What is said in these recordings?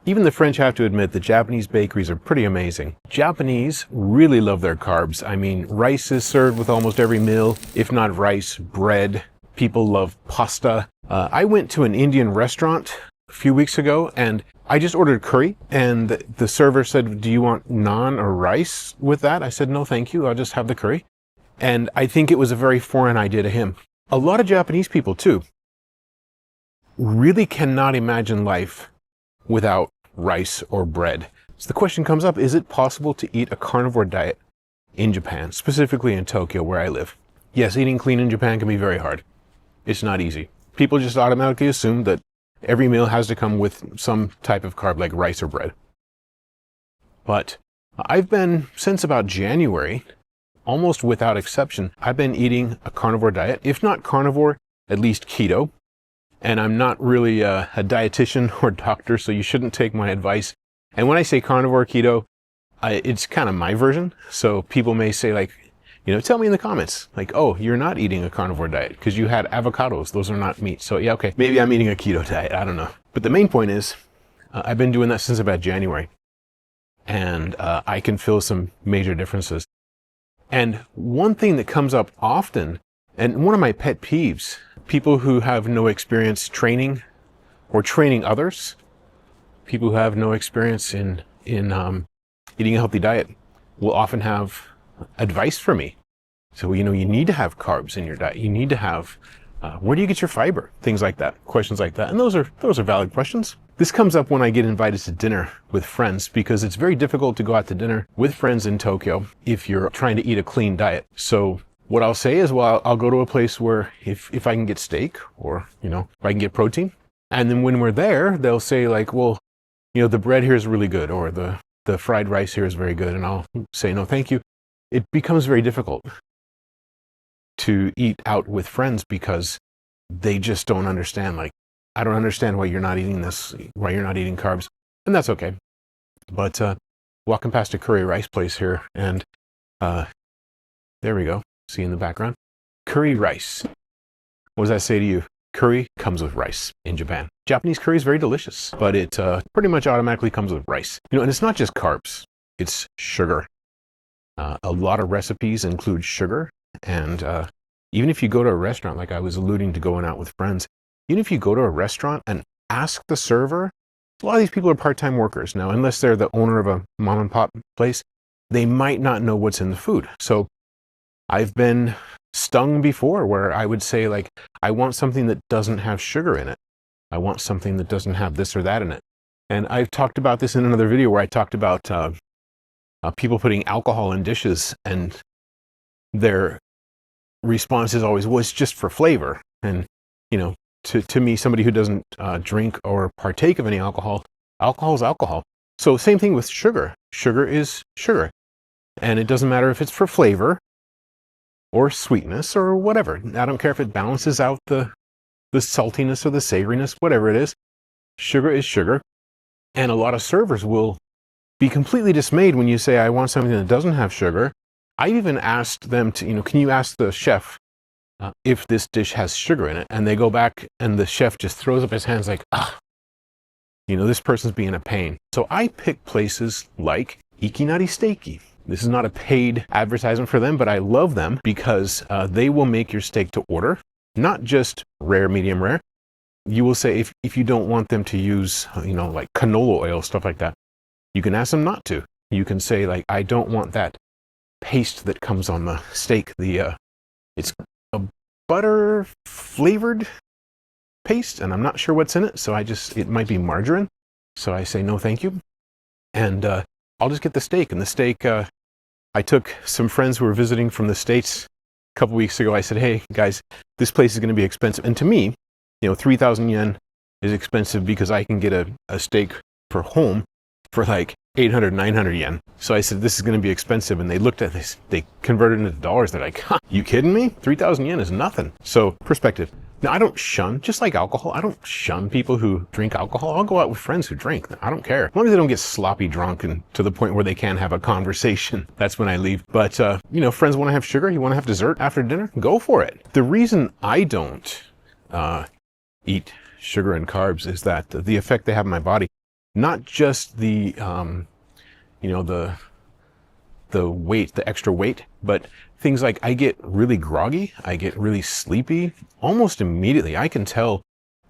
Even the French have to admit that Japanese bakeries are pretty amazing. Japanese really love their carbs. I mean, rice is served with almost every meal, if not rice, bread. People love pasta. I went to an Indian restaurant a few weeks ago and I just ordered curry, and the server said, "Do you want naan or rice with that?" I said, "No, thank you. I'll just have the curry." And I think it was a very foreign idea to him. A lot of Japanese people, too, really cannot imagine life without rice or bread. So the question comes up, is it possible to eat a carnivore diet in Japan, specifically in Tokyo, where I live? Yes, eating clean in Japan can be very hard. It's not easy. People just automatically assume that every meal has to come with some type of carb like rice or bread. But I've been, since about January, almost without exception, I've been eating a carnivore diet. If not carnivore, at least keto. And I'm not really a dietitian or doctor, so you shouldn't take my advice. And when I say carnivore keto, it's kind of my version. So people may say like, tell me in the comments, like, oh, you're not eating a carnivore diet because you had avocados. Those are not meat. So yeah, okay, maybe I'm eating a keto diet. I don't know. But the main point is, I've been doing that since about January. And I can feel some major differences. And one thing that comes up often, and one of my pet peeves, people who have no experience training or training others, people who have no experience in eating a healthy diet will often have advice for me. So, you need to have carbs in your diet. You need to have, where do you get your fiber? Things like that, questions like that. And those are valid questions. This comes up when I get invited to dinner with friends, because it's very difficult to go out to dinner with friends in Tokyo if you're trying to eat a clean diet. So what I'll say is, well, I'll go to a place where if I can get steak or, if I can get protein. And then when we're there, they'll say like, well, the bread here is really good, or the fried rice here is very good. And I'll say, no, thank you. It becomes very difficult to eat out with friends because they just don't understand. Like, I don't understand why you're not eating this, why you're not eating carbs. And that's okay. But walking past a curry rice place here, and there we go. See in the background? Curry rice. What does that say to you? Curry comes with rice in Japan. Japanese curry is very delicious, but it pretty much automatically comes with rice. And it's not just carbs, it's sugar. A lot of recipes include sugar, and even if you go to a restaurant, like I was alluding to going out with friends, even if you go to a restaurant and ask the server, a lot of these people are part-time workers now, unless they're the owner of a mom and pop place, they might not know what's in the food. So I've been stung before where I would say like, I want something that doesn't have sugar in it. I want something that doesn't have this or that in it. And I've talked about this in another video where I talked about people putting alcohol in dishes, and their response is always, well, it's just for flavor. And, to me, somebody who doesn't drink or partake of any alcohol, alcohol is alcohol. So same thing with sugar. Sugar is sugar. And it doesn't matter if it's for flavor or sweetness or whatever. I don't care if it balances out the saltiness or the savoriness, whatever it is. Sugar is sugar. And a lot of servers will be completely dismayed when you say, I want something that doesn't have sugar. I even asked them to, can you ask the chef if this dish has sugar in it? And they go back and the chef just throws up his hands like, this person's being a pain. So I pick places like Ikinari Steaki. This is not a paid advertisement for them, but I love them because they will make your steak to order, not just rare, medium rare. You will say if you don't want them to use, like canola oil, stuff like that, you can ask them not to. You can say like, I don't want that paste that comes on the steak. It's a butter flavored paste, and I'm not sure what's in it. So it might be margarine. So I say, no, thank you. And I'll just get the steak. And the steak, I took some friends who were visiting from the States a couple weeks ago. I said, hey guys, this place is going to be expensive. And to me, 3,000 yen is expensive because I can get a steak for home for like 800, 900 yen. So I said, this is going to be expensive. And they looked at this, they converted it into dollars. They're like, you kidding me? 3,000 yen is nothing. So perspective. Now, I don't shun, just like alcohol, I don't shun people who drink alcohol. I'll go out with friends who drink. I don't care. As long as they don't get sloppy drunk and to the point where they can't have a conversation, that's when I leave. But, friends want to have sugar, you want to have dessert after dinner, go for it. The reason I don't eat sugar and carbs is that the effect they have on my body. not just the, you know, the weight, the extra weight, but things like I get really groggy, I get really sleepy almost immediately. I can tell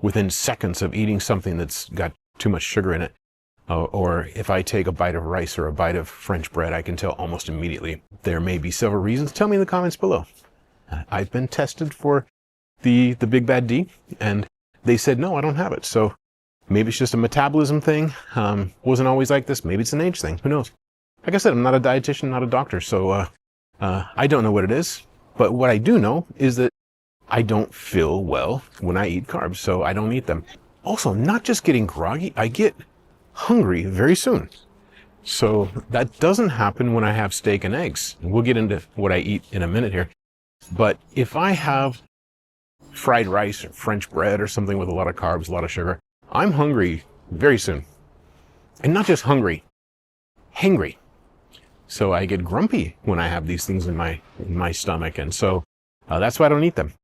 within seconds of eating something that's got too much sugar in it. Or if I take a bite of rice or a bite of French bread, I can tell almost immediately. There may be several reasons. Tell me in the comments below. I've been tested for the big bad D, and they said, no, I don't have it. So maybe it's just a metabolism thing. Wasn't always like this. Maybe it's an age thing. Who knows? Like I said, I'm not a dietitian, not a doctor. So I don't know what it is. But what I do know is that I don't feel well when I eat carbs, so I don't eat them. Also, I'm not just getting groggy, I get hungry very soon. So that doesn't happen when I have steak and eggs. We'll get into what I eat in a minute here. But if I have fried rice or French bread or something with a lot of carbs, a lot of sugar, I'm hungry very soon. And not just hungry, hangry. So I get grumpy when I have these things in my stomach. And so that's why I don't eat them.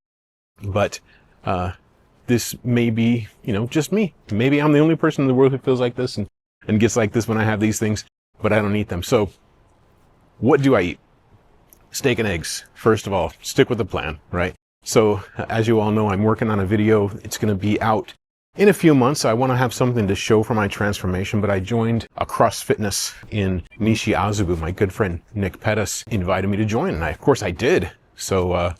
But this may be, you know, just me. Maybe I'm the only person in the world who feels like this and gets like this when I have these things, but I don't eat them. So what do I eat? Steak and eggs. First of all, stick with the plan, right? So as you all know, I'm working on a video. It's going to be out in a few months. I want to have something to show for my transformation, but I joined a CrossFitness in Nishi Azubu. My good friend Nick Pettis invited me to join, and of course I did. So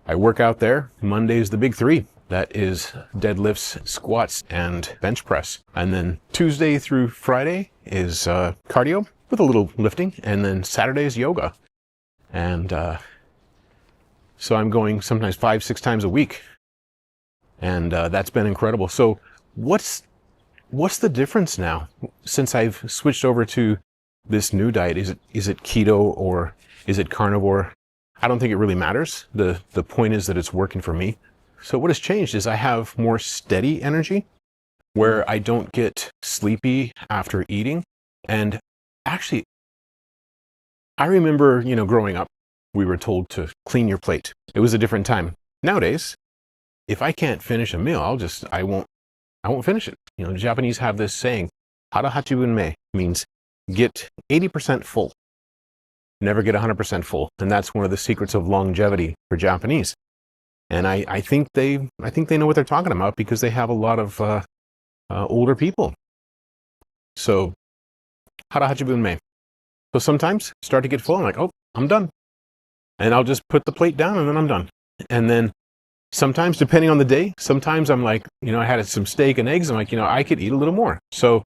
I work out there. Monday's the big three. That is deadlifts, squats, and bench press. And then Tuesday through Friday is cardio with a little lifting. And then Saturday is yoga. And so I'm going sometimes 5-6 times a week. And that's been incredible. So what's the difference now since I've switched over to this new diet? Is it keto or is it carnivore? I don't think it really matters. The point is that it's working for me. So what has changed is I have more steady energy where I don't get sleepy after eating. And actually, I remember, you know, growing up, we were told to clean your plate. It was a different time. Nowadays, if I can't finish a meal, I won't finish it. You know, the Japanese have this saying, hara hachibun me, means get 80% full. Never get 100% full. And that's one of the secrets of longevity for Japanese. And I think they know what they're talking about because they have a lot of older people. So, hara hachibun me. So sometimes start to get full. I'm like, oh, I'm done. And I'll just put the plate down and then I'm done. And then sometimes, depending on the day, sometimes I'm like, you know, I had some steak and eggs. I'm like, you know, I could eat a little more. So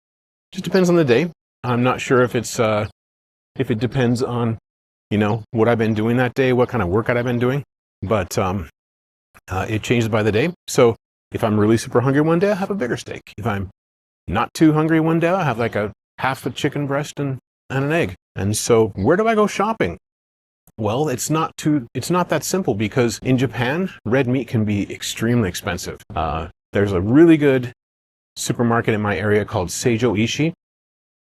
just depends on the day. I'm not sure if it depends on, you know, what I've been doing that day, what kind of workout I've been doing. But it changes by the day. So if I'm really super hungry one day, I'll have a bigger steak. If I'm not too hungry one day, I'll have like a half a chicken breast and an egg. And so where do I go shopping? Well, it's not that simple because in Japan, red meat can be extremely expensive. There's a really good supermarket in my area called Seijo Ishi.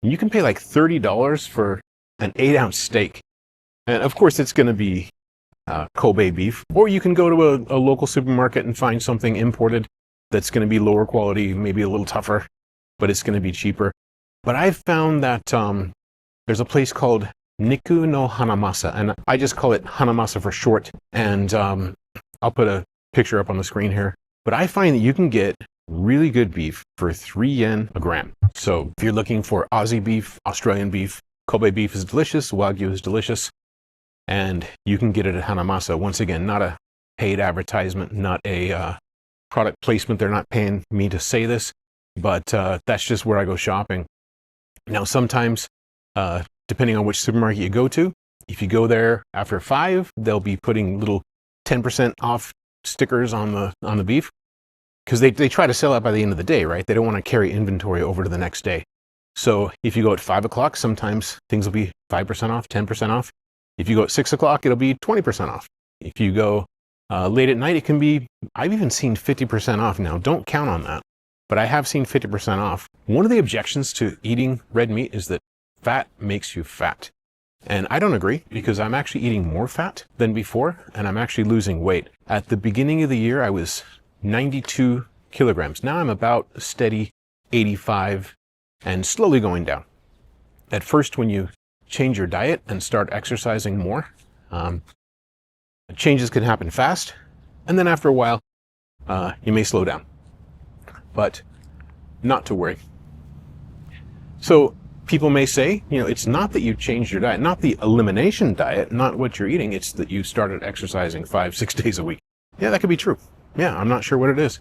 You can pay like $30 for an 8-ounce steak. And of course, it's going to be Kobe beef, or you can go to a local supermarket and find something imported that's going to be lower quality, maybe a little tougher, but it's going to be cheaper. But I've found that there's a place called Niku no Hanamasa, and I just call it Hanamasa for short. And I'll put a picture up on the screen here. But I find that you can get really good beef for 3 yen a gram. So if you're looking for Aussie beef, Australian beef, Kobe beef is delicious, Wagyu is delicious. And you can get it at Hanamasa. Once again, not a paid advertisement, not a product placement. They're not paying me to say this, but that's just where I go shopping. Now, sometimes, depending on which supermarket you go to, if you go there after 5, they'll be putting little 10% off stickers on the beef because they try to sell it by the end of the day, right? They don't want to carry inventory over to the next day. So if you go at 5 o'clock, sometimes things will be 5% off, 10% off. If you go at 6 o'clock, it'll be 20% off. If you go late at night, it can be, I've even seen 50% off. Now, don't count on that, but I have seen 50% off. One of the objections to eating red meat is that fat makes you fat. And I don't agree because I'm actually eating more fat than before, and I'm actually losing weight. At the beginning of the year, I was 92 kilograms. Now I'm about a steady 85, and slowly going down. At first, when you change your diet and start exercising more, changes can happen fast, and then after a while, you may slow down. But not to worry. So people may say, it's not that you changed your diet, not the elimination diet, not what you're eating, it's that you started exercising 5-6 days a week. Yeah, that could be true. Yeah, I'm not sure what it is,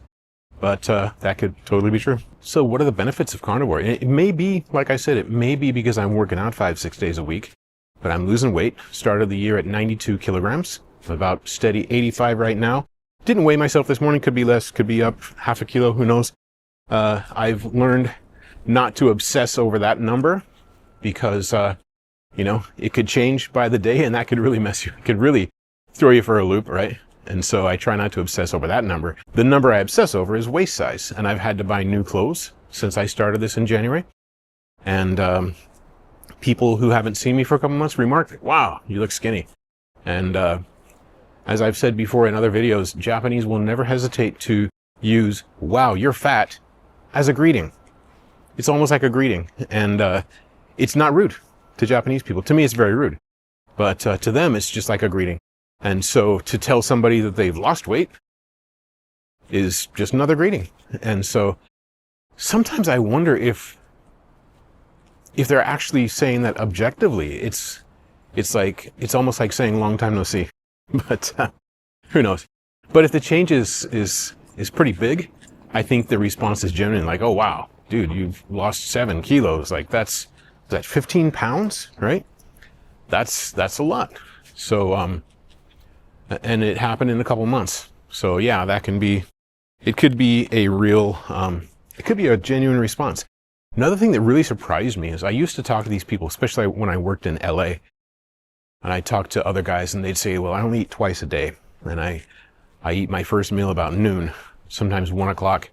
but that could totally be true. So what are the benefits of carnivore? It may be, like I said, it may be because I'm working out 5-6 days a week, but I'm losing weight. Started the year at 92 kilograms, about steady 85 right now. Didn't weigh myself this morning, could be less, could be up half a kilo, who knows. I've learned not to obsess over that number because, it could change by the day and that could really mess you, it could really throw you for a loop, right? And so I try not to obsess over that number. The number I obsess over is waist size, and I've had to buy new clothes since I started this in January. And people who haven't seen me for a couple months remarked, wow, you look skinny. And as I've said before in other videos, Japanese will never hesitate to use, wow, you're fat, as a greeting. It's almost like a greeting. And it's not rude to Japanese people. To me, it's very rude. But to them, it's just like a greeting. And so to tell somebody that they've lost weight is just another greeting. And so sometimes I wonder if they're actually saying that objectively. It's almost like saying long time no see. But who knows? But if the change is pretty big, I think the response is genuine, like, oh wow, dude, you've lost 7 kilos. Like is that 15 pounds, right? That's a lot. So and it happened in a couple months. So yeah, it could be a real, it could be a genuine response. Another thing that really surprised me is I used to talk to these people, especially when I worked in LA, and I talked to other guys and they'd say, well, I only eat twice a day. And I eat my first meal about noon, sometimes 1 o'clock.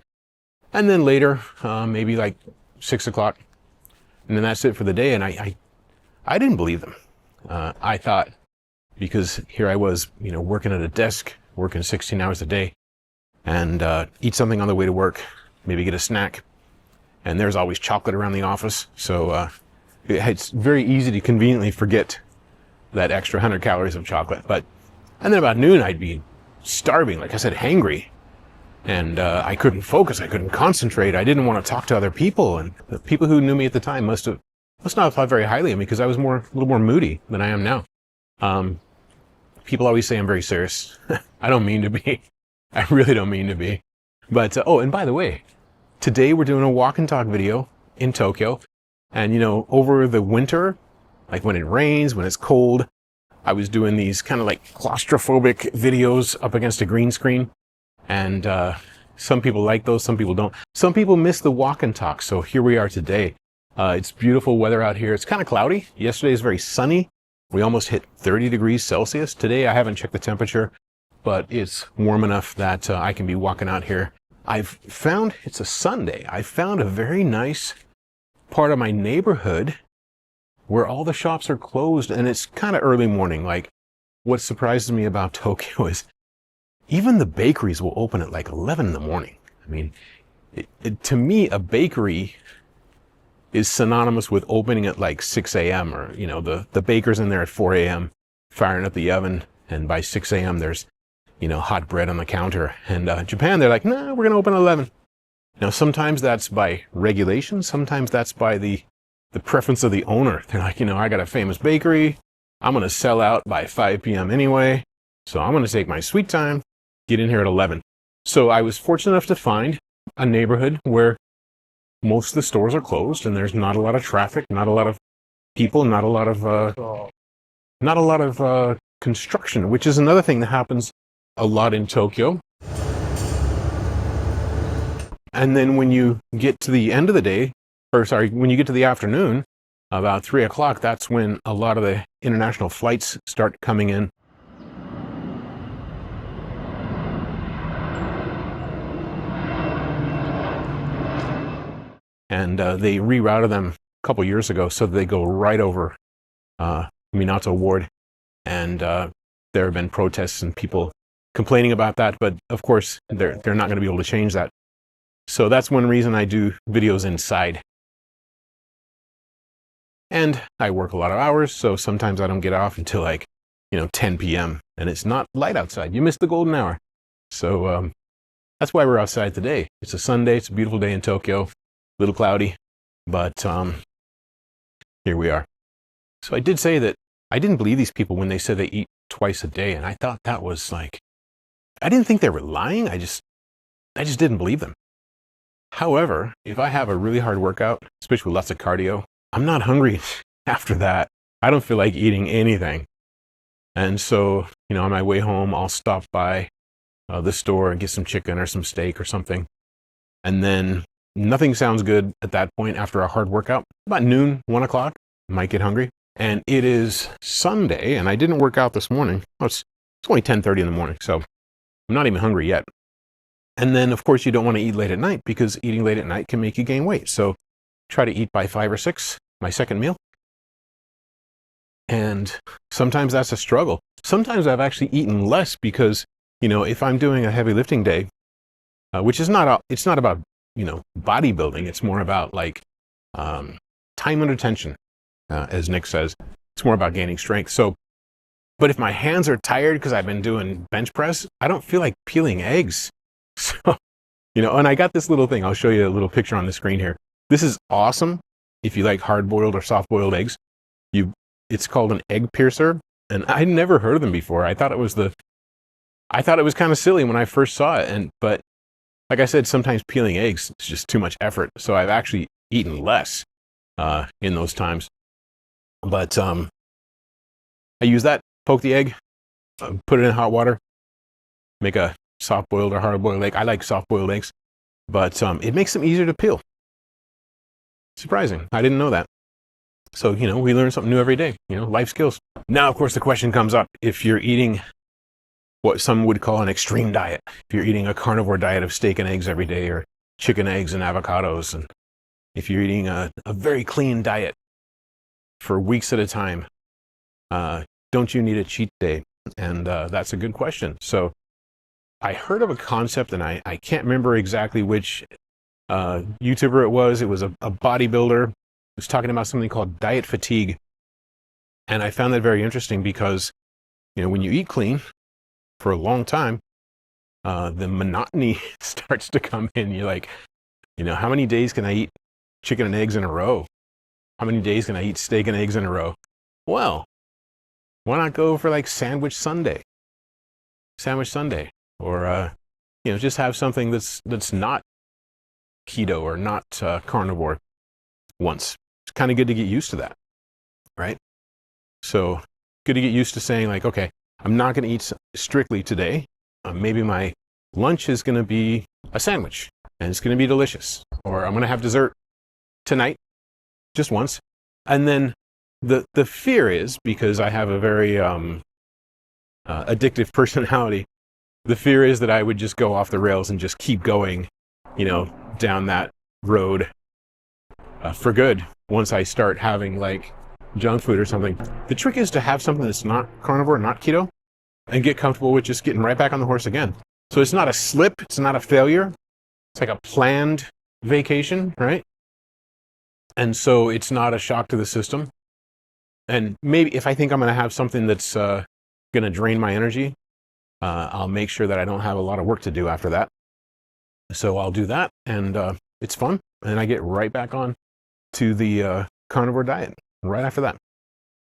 And then later, maybe like 6 o'clock. And then that's it for the day. And I didn't believe them. I thought, because here I was, working at a desk, working 16 hours a day, and eat something on the way to work, maybe get a snack. And there's always chocolate around the office. So it's very easy to conveniently forget that extra 100 calories of chocolate. And then about noon, I'd be starving, like I said, hangry. And I couldn't focus, I couldn't concentrate, I didn't want to talk to other people. And the people who knew me at the time must not have thought very highly of me because I was a little more moody than I am now. People always say I'm very serious. I don't mean to be. I really don't mean to be. But, and by the way, today we're doing a walk and talk video in Tokyo. And, over the winter, like when it rains, when it's cold, I was doing these kind of like claustrophobic videos up against a green screen. And some people like those, some people don't. Some people miss the walk and talk. So here we are today. It's beautiful weather out here. It's kind of cloudy. Yesterday is very sunny. We almost hit 30 degrees Celsius. Today, I haven't checked the temperature, but it's warm enough that I can be walking out here. It's a Sunday. I found a very nice part of my neighborhood where all the shops are closed and it's kind of early morning. Like, what surprises me about Tokyo is even the bakeries will open at like 11 in the morning. I mean, to me, a bakery is synonymous with opening at like 6 a.m. or, the baker's in there at 4 a.m. firing up the oven. And by 6 a.m. there's, hot bread on the counter. And Japan, they're like, no, we're going to open at 11. Now, sometimes that's by regulation. Sometimes that's by the preference of the owner. They're like, I got a famous bakery. I'm going to sell out by 5 p.m. anyway. So I'm going to take my sweet time, get in here at 11. So I was fortunate enough to find a neighborhood where most of the stores are closed and there's not a lot of traffic, not a lot of people, not a lot of construction, which is another thing that happens a lot in Tokyo. And then when you get to the end of the day, when you get to the afternoon, about 3 o'clock, that's when a lot of the international flights start coming in. And they rerouted them a couple years ago so they go right over Minato Ward. And there have been protests and people complaining about that. But of course, they're not going to be able to change that. So that's one reason I do videos inside. And I work a lot of hours, so sometimes I don't get off until like, 10 p.m. and it's not light outside. You missed the golden hour. So that's why we're outside today. It's a Sunday. It's a beautiful day in Tokyo. A little cloudy, but here we are. So I did say that I didn't believe these people when they said they eat twice a day, and I thought that was like, I didn't think they were lying. I just didn't believe them. However, if I have a really hard workout, especially with lots of cardio, I'm not hungry after that. I don't feel like eating anything. And so, on my way home, I'll stop by the store and get some chicken or some steak or something. And then nothing sounds good at that point after a hard workout. About noon, 1 o'clock, might get hungry. And it is Sunday, and I didn't work out this morning. Oh, it's only 10:30 in the morning, so I'm not even hungry yet. And then, of course, you don't want to eat late at night because eating late at night can make you gain weight. So try to eat by 5 or 6, my second meal. And sometimes that's a struggle. Sometimes I've actually eaten less because, if I'm doing a heavy lifting day, which is it's not about, bodybuilding. It's more about like time under tension, as Nick says. It's more about gaining strength. So, but if my hands are tired because I've been doing bench press, I don't feel like peeling eggs. So, and I got this little thing. I'll show you a little picture on the screen here. This is awesome if you like hard-boiled or soft-boiled eggs. It's called an egg piercer, and I'd never heard of them before. I thought it was kind of silly when I first saw it, but like I said, sometimes peeling eggs is just too much effort. So I've actually eaten less in those times. But I use that, poke the egg, put it in hot water, make a soft-boiled or hard-boiled egg. I like soft-boiled eggs, but it makes them easier to peel. Surprising. I didn't know that. So, we learn something new every day, life skills. Now, of course, the question comes up, if you're eating what some would call an extreme diet, if you're eating a carnivore diet of steak and eggs every day, or chicken, eggs, and avocados, and if you're eating a very clean diet for weeks at a time, don't you need a cheat day? And that's a good question. So I heard of a concept, and I can't remember exactly which YouTuber it was. It was a bodybuilder. Was talking about something called diet fatigue. And I found that very interesting because, when you eat clean for a long time, the monotony starts to come in. You're like, how many days can I eat chicken and eggs in a row? How many days can I eat steak and eggs in a row? Well, why not go for like Sandwich Sunday? Or, just have something that's not keto or not carnivore once. It's kind of good to get used to that, right? So good to get used to saying like, okay, I'm not going to eat strictly today. Maybe my lunch is going to be a sandwich and it's going to be delicious. Or I'm going to have dessert tonight, just once. And then the fear is, because I have a very addictive personality, the fear is that I would just go off the rails and just keep going, down that road for good once I start having like junk food or something. The trick is to have something that's not carnivore, not keto, and get comfortable with just getting right back on the horse again. So it's not a slip, it's not a failure. It's like a planned vacation, right? And so it's not a shock to the system. And maybe if I think I'm going to have something that's going to drain my energy, I'll make sure that I don't have a lot of work to do after that. So I'll do that, and it's fun. And I get right back on to the carnivore diet right after that.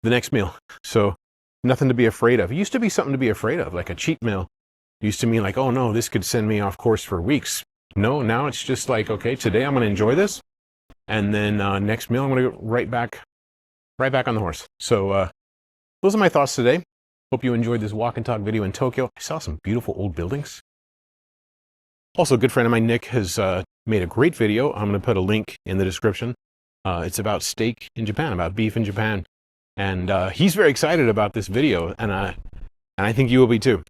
The next meal. So nothing to be afraid of. It used to be something to be afraid of, like a cheat meal. It used to mean like, oh no, this could send me off course for weeks. No, now it's just like, okay, today I'm going to enjoy this. And then next meal, I'm going to go right back on the horse. So those are my thoughts today. Hope you enjoyed this walk and talk video in Tokyo. I saw some beautiful old buildings. Also, a good friend of mine, Nick, has made a great video. I'm going to put a link in the description. It's about steak in Japan, about beef in Japan. And he's very excited about this video, and I think you will be too.